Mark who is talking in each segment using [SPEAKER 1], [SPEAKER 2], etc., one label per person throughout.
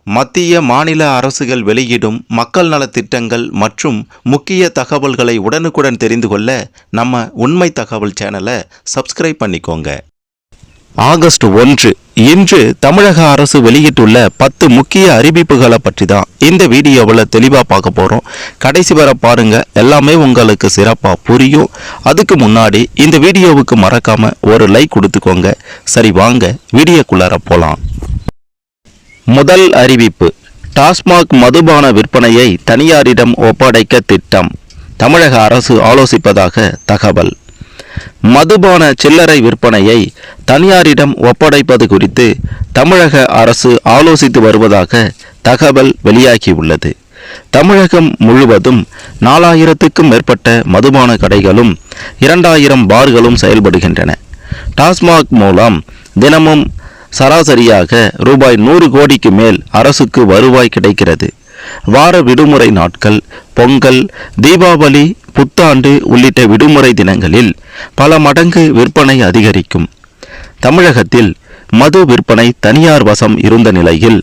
[SPEAKER 1] மத்திய மாநில அரசுகள் வெளியிடும் மக்கள் நலத் திட்டங்கள் மற்றும் முக்கிய தகவல்களை உடனுக்குடன் தெரிந்து கொள்ள நம்ம உண்மை தகவல் சேனலை சப்ஸ்கிரைப் பண்ணிக்கோங்க. ஆகஸ்ட் 1 இன்று தமிழக அரசு வெளியிட்டுள்ள 10 முக்கிய அறிவிப்புகளை பற்றி தான் இந்த வீடியோவில் தெளிவாக பார்க்க போகிறோம். கடைசி வரை பாருங்க, எல்லாமே உங்களுக்கு சிறப்பாக புரியும். அதுக்கு முன்னாடி இந்த வீடியோவுக்கு மறக்காம ஒரு லைக் கொடுத்துக்கோங்க. சரி, வாங்க வீடியோக்குள்ளார போகலாம். முதல் அறிவிப்பு: டாஸ்மாக் மதுபான விற்பனையை தனியாரிடம் ஒப்படைக்க திட்டம். தமிழக அரசு ஆலோசிப்பதாக தகவல். மதுபான சில்லறை விற்பனையை தனியாரிடம் ஒப்படைப்பது குறித்து தமிழக அரசு ஆலோசித்து வருவதாக தகவல் வெளியாகியுள்ளது. தமிழகம் முழுவதும் 4000க்கும் மேற்பட்ட மதுபான கடைகளும் 2000 பார்களும் செயல்படுகின்றன. டாஸ்மாக் மூலம் தினமும் சராசரியாக ரூபாய் 100 கோடிக்கு மேல் அரசுக்கு வருவாய் கிடைக்கிறது. வார விடுமுறை நாட்கள், பொங்கல், தீபாவளி, புத்தாண்டு உள்ளிட்ட விடுமுறை தினங்களில் பல மடங்கு விற்பனை அதிகரிக்கும். தமிழகத்தில் மது விற்பனை தனியார் வசம் இருந்த நிலையில்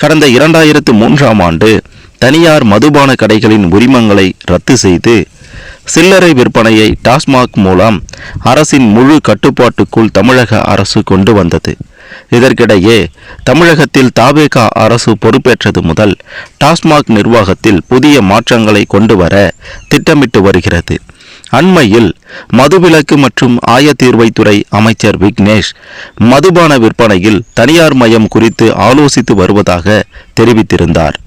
[SPEAKER 1] கடந்த 2003ஆம் ஆண்டு தனியார் மதுபான கடைகளின் உரிமங்களை ரத்து செய்து சில்லறை விற்பனையை டாஸ்மாக் மூலம் அரசின் முழு கட்டுப்பாட்டுக்குள் தமிழக அரசு கொண்டு வந்தது. இதற்கிடையே தமிழகத்தில் தவேக அரசு பொறுப்பேற்றது முதல் டாஸ்மாக் நிர்வாகத்தில் புதிய மாற்றங்களை கொண்டு வர திட்டமிட்டு வருகிறது. அண்மையில் மதுவிலக்கு மற்றும் ஆயத்தீர்வைத்துறை அமைச்சர் விக்னேஷ் மதுபான விற்பனையில் தனியார் மயம் குறித்து ஆலோசித்து வருவதாக தெரிவித்திருந்தார்.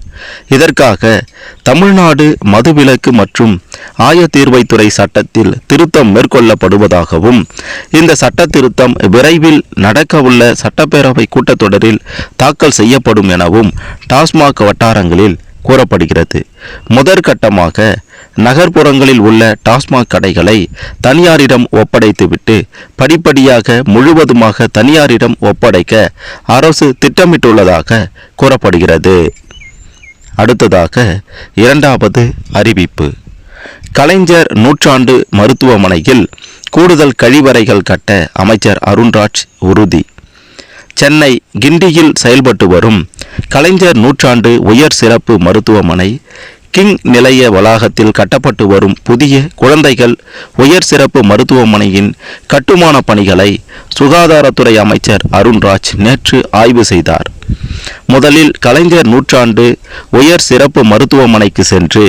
[SPEAKER 1] இதற்காக தமிழ்நாடு மதுவிலக்கு மற்றும் ஆயத்தீர்வைத்துறை சட்டத்தில் திருத்தம் மேற்கொள்ளப்படுவதாகவும் இந்த சட்ட திருத்தம் விரைவில் நடக்கவுள்ள சட்டப்பேரவை கூட்டத்தொடரில் தாக்கல் செய்யப்படும் எனவும் டாஸ்மாக் வட்டாரங்களில் கூறப்படுகிறது. முதற்கட்டமாக நகர்ப்புறங்களில் உள்ள டாஸ்மாக் கடைகளை தனியாரிடம் ஒப்படைத்துவிட்டு படிப்படியாக முழுவதுமாக தனியாரிடம் ஒப்படைக்க அரசு திட்டமிட்டுள்ளதாக கூறப்படுகிறது. அடுத்ததாக இரண்டாவது அறிவிப்பு: கலைஞர் நூற்றாண்டு மருத்துவமனையில் கூடுதல் கழிவறைகள் கட்ட அமைச்சர் அருண்ராஜ் உறுதி. சென்னை கிண்டியில் செயல்பட்டு வரும் கலைஞர் நூற்றாண்டு உயர் சிறப்பு மருத்துவமனை கிங் நிலைய வளாகத்தில் கட்டப்பட்டு வரும் புதிய குழந்தைகள் உயர் சிறப்பு மருத்துவமனையின் கட்டுமான பணிகளை சுகாதாரத்துறை அமைச்சர் அருண்ராஜ் நேற்று ஆய்வு செய்தார். முதலில் கலைஞர் நூற்றாண்டு உயர் சிறப்பு மருத்துவமனைக்கு சென்று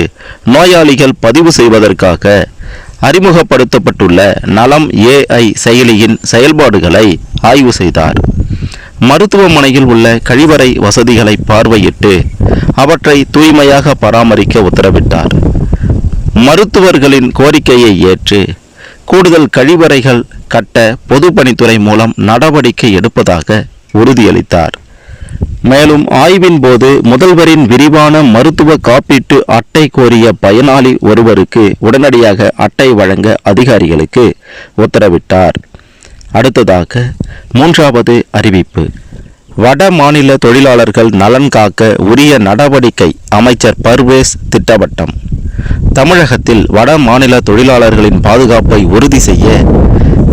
[SPEAKER 1] நோயாளிகள் பதிவு செய்வதற்காக அறிமுகப்படுத்தப்பட்டுள்ள நலம் AI செயலியின் செயல்பாடுகளை ஆய்வு செய்தார். மருத்துவமனையில் உள்ள கழிவறை வசதிகளை பார்வையிட்டு அவற்றை தூய்மையாக பராமரிக்க உத்தரவிட்டார். மருத்துவர்களின் கோரிக்கையை ஏற்று கூடுதல் கழிவறைகள் கட்ட பொதுப்பணித்துறை மூலம் நடவடிக்கை எடுப்பதாக உறுதியளித்தார். மேலும் ஆய்வின் போது முதல்வரின் விரிவான மருத்துவ காப்பீட்டு அட்டை கோரிய பயனாளி ஒருவருக்கு உடனடியாக அட்டை வழங்க அதிகாரிகளுக்கு உத்தரவிட்டார். அடுத்ததாக மூன்றாவது அறிவிப்பு: வட மாநில தொழிலாளர்கள் நலன் காக்க உரிய நடவடிக்கை. அமைச்சர் பர்வேஸ் திட்டவட்டம். தமிழகத்தில் வட மாநில தொழிலாளர்களின் பாதுகாப்பை உறுதி செய்ய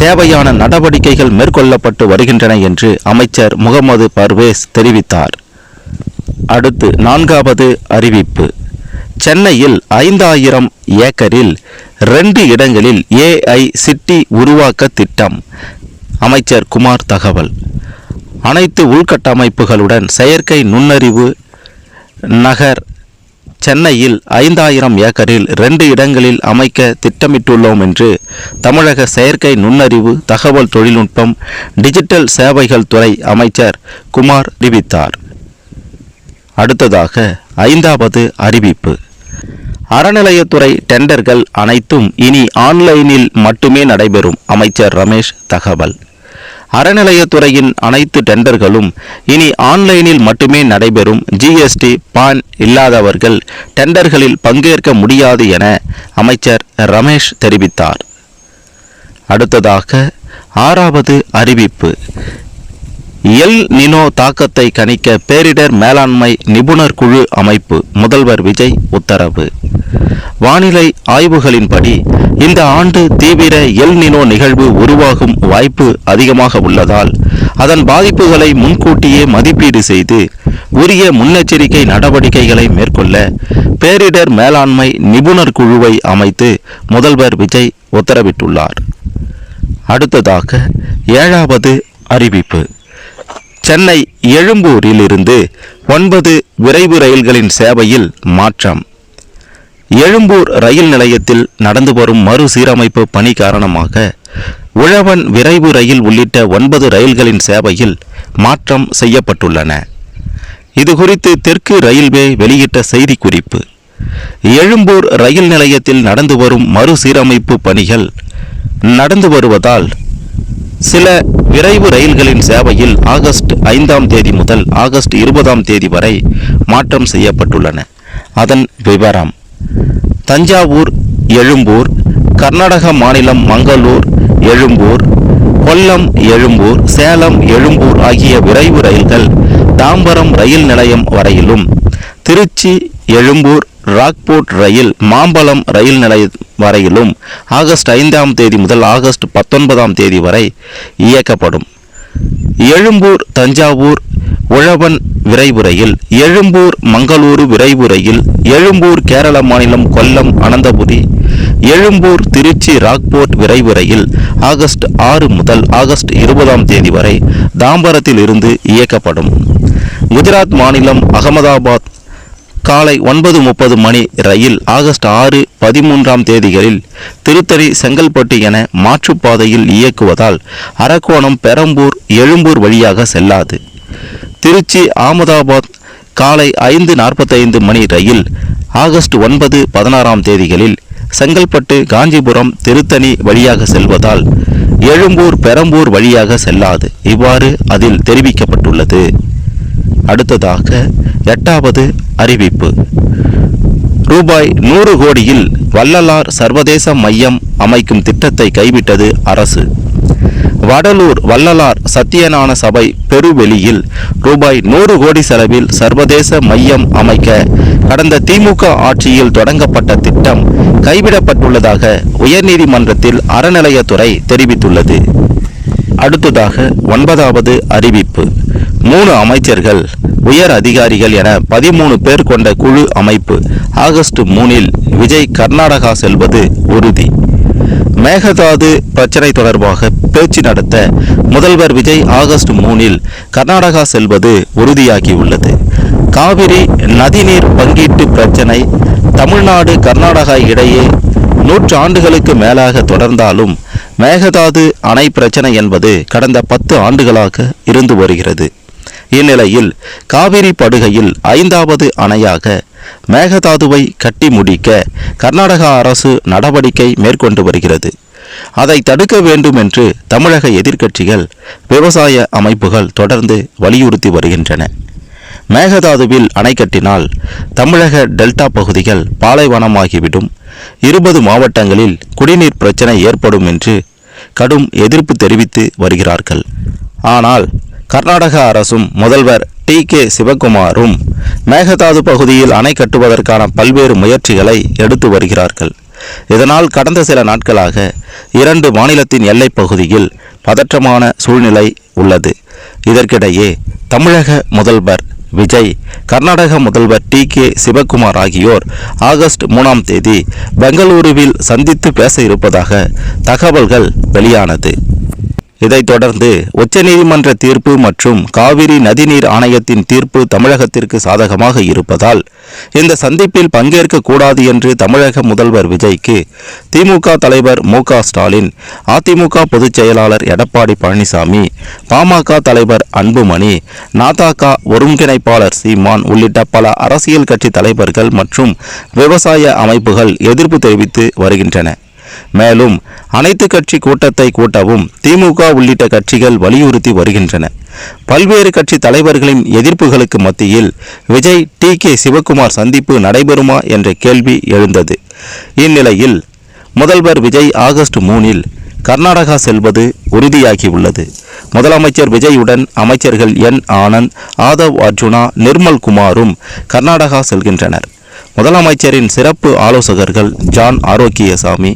[SPEAKER 1] தேவையான நடவடிக்கைகள் மேற்கொள்ளப்பட்டு வருகின்றன என்று அமைச்சர் முகமது பர்வேஸ் தெரிவித்தார். அடுத்து நான்காவது அறிவிப்பு: சென்னையில் 5000 ஏக்கரில் 2 இடங்களில் AI சிட்டி உருவாக்க திட்டம். அமைச்சர் குமார் தகவல். அனைத்து உள்கட்டமைப்புகளுடன் செயற்கை நுண்ணறிவு நகர் சென்னையில் 5000 ஏக்கரில் 2 இடங்களில் அமைக்க திட்டமிட்டுள்ளோம் என்று தமிழக செயற்கை நுண்ணறிவு தகவல் தொழில்நுட்பம் டிஜிட்டல் சேவைகள் துறை அமைச்சர் குமார் தெரிவித்தார். அடுத்ததாக ஐந்தாவது அறிவிப்பு: அறநிலையத்துறை டெண்டர்கள் அனைத்தும் இனி ஆன்லைனில் மட்டுமே நடைபெறும். அமைச்சர் ரமேஷ் தகவல். அறநிலையத்துறையின் அனைத்து டெண்டர்களும் இனி ஆன்லைனில் மட்டுமே நடைபெறும். GST பான் இல்லாதவர்கள் டெண்டர்களில் பங்கேற்க முடியாது என அமைச்சர் ரமேஷ் தெரிவித்தார். அடுத்ததாக ஆறாவது அறிவிப்பு: எல் நினோ தாக்கத்தை கணிக்க பேரிடர் மேலாண்மை நிபுணர் குழு அமைப்பு. முதல்வர் விஜய் உத்தரவு. வானிலை ஆய்வுகளின்படி இந்த ஆண்டு தீவிர எல் நினோ நிகழ்வு உருவாகும் வாய்ப்பு அதிகமாக உள்ளதால் அதன் பாதிப்புகளை முன்கூட்டியே மதிப்பீடு செய்து உரிய முன்னெச்சரிக்கை நடவடிக்கைகளை மேற்கொள்ள பேரிடர் மேலாண்மை நிபுணர் குழுவை அமைத்து முதல்வர் விஜய் உத்தரவிட்டுள்ளார். அடுத்ததாக 7வது அறிவிப்பு. சென்னை எழும்பூரில் இருந்து 9 விரைவு ரயில்களின் சேவையில் மாற்றம். எழும்பூர் ரயில் நிலையத்தில் நடந்து வரும் மறுசீரமைப்பு பணி காரணமாக உழவன் விரைவு ரயில் உள்ளிட்ட 9 ரயில்களின் சேவையில் மாற்றம் செய்யப்பட்டுள்ளன. இதுகுறித்து தெற்கு ரயில்வே வெளியிட்ட செய்திக்குறிப்பு. எழும்பூர் ரயில் நிலையத்தில் நடந்து வரும் மறுசீரமைப்பு பணிகள் நடந்து வருவதால் சில விரைவு ரயில்களின் சேவையில் ஆகஸ்ட் 5ஆம் தேதி முதல் ஆகஸ்ட் 20ஆம் தேதி வரை மாற்றம் செய்யப்பட்டுள்ளன. அதன் விவரம்: தஞ்சாவூர் எழும்பூர், கர்நாடக மாநிலம் மங்களூர் எழும்பூர், கொல்லம் எழும்பூர், சேலம் எழும்பூர் ஆகிய விரைவு ரயில்கள் தாம்பரம் ரயில் நிலையம் வரையிலும், திருச்சி எழும்பூர் ராக்போர்ட் ரயில் மாம்பலம் ரயில் நிலையம் வரையிலும் ஆகஸ்ட் 5ஆம் தேதி முதல் ஆகஸ்ட் 19ஆம் தேதி வரை இயக்கப்படும். எழும்பூர் தஞ்சாவூர் உழவன் விரைவு ரயில், எழும்பூர் மங்களூரு விரைவு ரயில், எழும்பூர் கேரள மாநிலம் கொல்லம் அனந்தபுரி, எழும்பூர் திருச்சி ராக்போர்ட் விரைவு ரயில் ஆகஸ்ட் 6 முதல் ஆகஸ்ட் 20ஆம் தேதி வரை தாம்பரத்தில் இருந்து இயக்கப்படும். குஜராத் மாநிலம் அகமதாபாத் காலை 9:30 மணி ரயில் ஆகஸ்ட் 6, 13ஆம் தேதிகளில் திருத்தணி செங்கல்பட்டு என மாற்றுப்பாதையில் இயக்குவதால் அரக்கோணம் பெரம்பூர் எழும்பூர் வழியாக செல்லாது. திருச்சி அகமதாபாத் காலை 5:45 மணி ரயில் ஆகஸ்ட் 9, 16ஆம் தேதிகளில் செங்கல்பட்டு காஞ்சிபுரம் திருத்தணி வழியாக செல்வதால் எழும்பூர் பெரம்பூர் வழியாக செல்லாது. இவ்வாறு அதில் தெரிவிக்கப்பட்டுள்ளது. அடுத்ததாக 8வது அறிவிப்பு. ரூபாய் 100 கோடியில் வள்ளலார் சர்வதேச மையம் அமைக்கும் திட்டத்தை கைவிட்டது அரசு. வடலூர் வள்ளலார் சத்தியஞான சபை பெருவெளியில் ரூபாய் 100 கோடி செலவில் சர்வதேச மையம் அமைக்க கடந்த திமுக ஆட்சியில் தொடங்கப்பட்ட திட்டம் கைவிடப்பட்டுள்ளதாக உயர்நீதிமன்றத்தில் அறநிலையத்துறை தெரிவித்துள்ளது. அடுத்ததாக 9வது அறிவிப்பு. 3 அமைச்சர்கள் உயர் அதிகாரிகள் என 13 பேர் கொண்ட குழு அமைப்பு ஆகஸ்ட் 3இல் விஜய் கர்நாடகா செல்வது உறுதி. மேகதாது பிரச்சனை தொடர்பாக பேச்சு நடத்த முதல்வர் விஜய் ஆகஸ்ட் 3இல் கர்நாடகா செல்வது உறுதியாகியுள்ளது. காவிரி நதிநீர் பங்கீட்டு பிரச்சனை தமிழ்நாடு கர்நாடகா இடையே 100 ஆண்டுகளுக்கு மேலாக தொடர்ந்தாலும் மேகதாது அணை பிரச்சனை என்பது கடந்த 10 ஆண்டுகளாக இருந்து வருகிறது. இந்நிலையில் காவிரி படுகையில் 5வது அணையாக மேகதாதுவை கட்டி முடிக்க கர்நாடகா அரசு நடவடிக்கை மேற்கொண்டு வருகிறது. அதை தடுக்க வேண்டும் என்று தமிழக எதிர்க்கட்சிகள், விவசாய அமைப்புகள் தொடர்ந்து வலியுறுத்தி வருகின்றன. மேகதாதுவில் அணை கட்டினால் தமிழக டெல்டா பகுதிகள் பாலைவனமாகிவிடும், 20 மாவட்டங்களில் குடிநீர் பிரச்சனை ஏற்படும் என்று கடும் எதிர்ப்பு தெரிவித்து வருகிறார்கள். ஆனால் கர்நாடக அரசும் முதல்வர் டி.கே. சிவகுமாரும் மேகதாது பகுதியில் அணை கட்டுவதற்கான பல்வேறு முயற்சிகளை எடுத்து வருகிறார்கள். இதனால் கடந்த சில நாட்களாக 2 மாநிலத்தின் எல்லைப் பகுதியில் பதற்றமான சூழ்நிலை உள்ளது. இதற்கிடையே தமிழக முதல்வர் விஜய், கர்நாடக முதல்வர் டி.கே. சிவகுமார் ஆகியோர் ஆகஸ்ட் 3ஆம் தேதி பெங்களூருவில் சந்தித்து பேச இருப்பதாக தகவல்கள் வெளியானது. இதைத் தொடர்ந்து உச்சநீதிமன்ற தீர்ப்பு மற்றும் காவிரி நதிநீர் ஆணையத்தின் தீர்ப்பு தமிழகத்திற்கு சாதகமாக இருப்பதால் இந்த சந்திப்பில் பங்கேற்க கூடாது என்று தமிழக முதல்வர் விஜய்க்கு திமுக தலைவர் மு.க. ஸ்டாலின், அதிமுக பொதுச் செயலாளர் எடப்பாடி பழனிசாமி, பாமக தலைவர் அன்புமணி, நாதக ஒருங்கிணைப்பாளர் சீமான் உள்ளிட்ட பல அரசியல் கட்சி தலைவர்கள் மற்றும் விவசாய அமைப்புகள் எதிர்ப்பு தெரிவித்து வருகின்றன. மேலும் அனைத்து கட்சி கூட்டத்தை கூட்டவும் திமுக உள்ளிட்ட கட்சிகள் வலியுறுத்தி வருகின்றன. பல்வேறு கட்சி தலைவர்களின் எதிர்ப்புகளுக்கு மத்தியில் விஜய் டி.கே. சிவகுமார் சந்திப்பு நடைபெறுமா என்ற கேள்வி எழுந்தது. இந்நிலையில் முதல்வர் விஜய் ஆகஸ்ட் 3இல் கர்நாடகா செல்வது உறுதியாகியுள்ளது. முதலமைச்சர் விஜயுடன் அமைச்சர்கள் என். ஆனந்த், ஆதவ் அர்ஜுனா, நிர்மல் குமாரும் கர்நாடகா செல்கின்றனர். முதலமைச்சரின் சிறப்பு ஆலோசகர்கள் ஜான் ஆரோக்கியசாமி,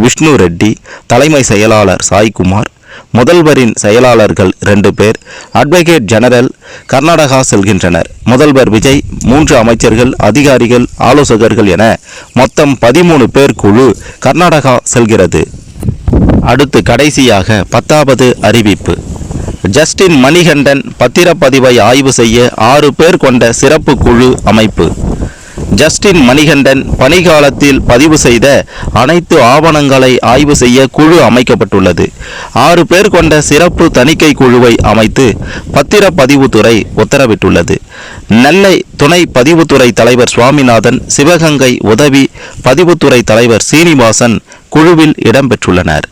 [SPEAKER 1] விஷ்ணு ரெட்டி, தலைமை செயலாளர் சாய்குமார், முதல்வரின் செயலாளர்கள் 2 பேர், அட்வொகேட் ஜெனரல் கர்நாடகா செல்கின்றனர். முதல்வர் விஜய், 3 அமைச்சர்கள், அதிகாரிகள், ஆலோசகர்கள் என மொத்தம் 13 பேர் குழு கர்நாடகா செல்கிறது. அடுத்து கடைசியாக 10வது அறிவிப்பு. ஜஸ்டின் மணிகண்டன் பத்திரப்பதிவை ஆய்வு செய்ய 6 பேர் கொண்ட சிறப்பு குழு அமைப்பு. ஜஸ்டின் மணிகண்டன் பணிக்காலத்தில் பதிவு செய்த அனைத்து ஆவணங்களை ஆய்வு செய்ய குழு அமைக்கப்பட்டுள்ளது. 6 பேர் கொண்ட சிறப்பு தணிக்கை குழுவை அமைத்து பத்திரப்பதிவுத்துறை உத்தரவிட்டுள்ளது. நெல்லை துணை பதிவுத்துறை தலைவர் சுவாமிநாதன், சிவகங்கை உதவி பதிவுத்துறை தலைவர் சீனிவாசன் குழுவில் இடம்பெற்றுள்ளனர்.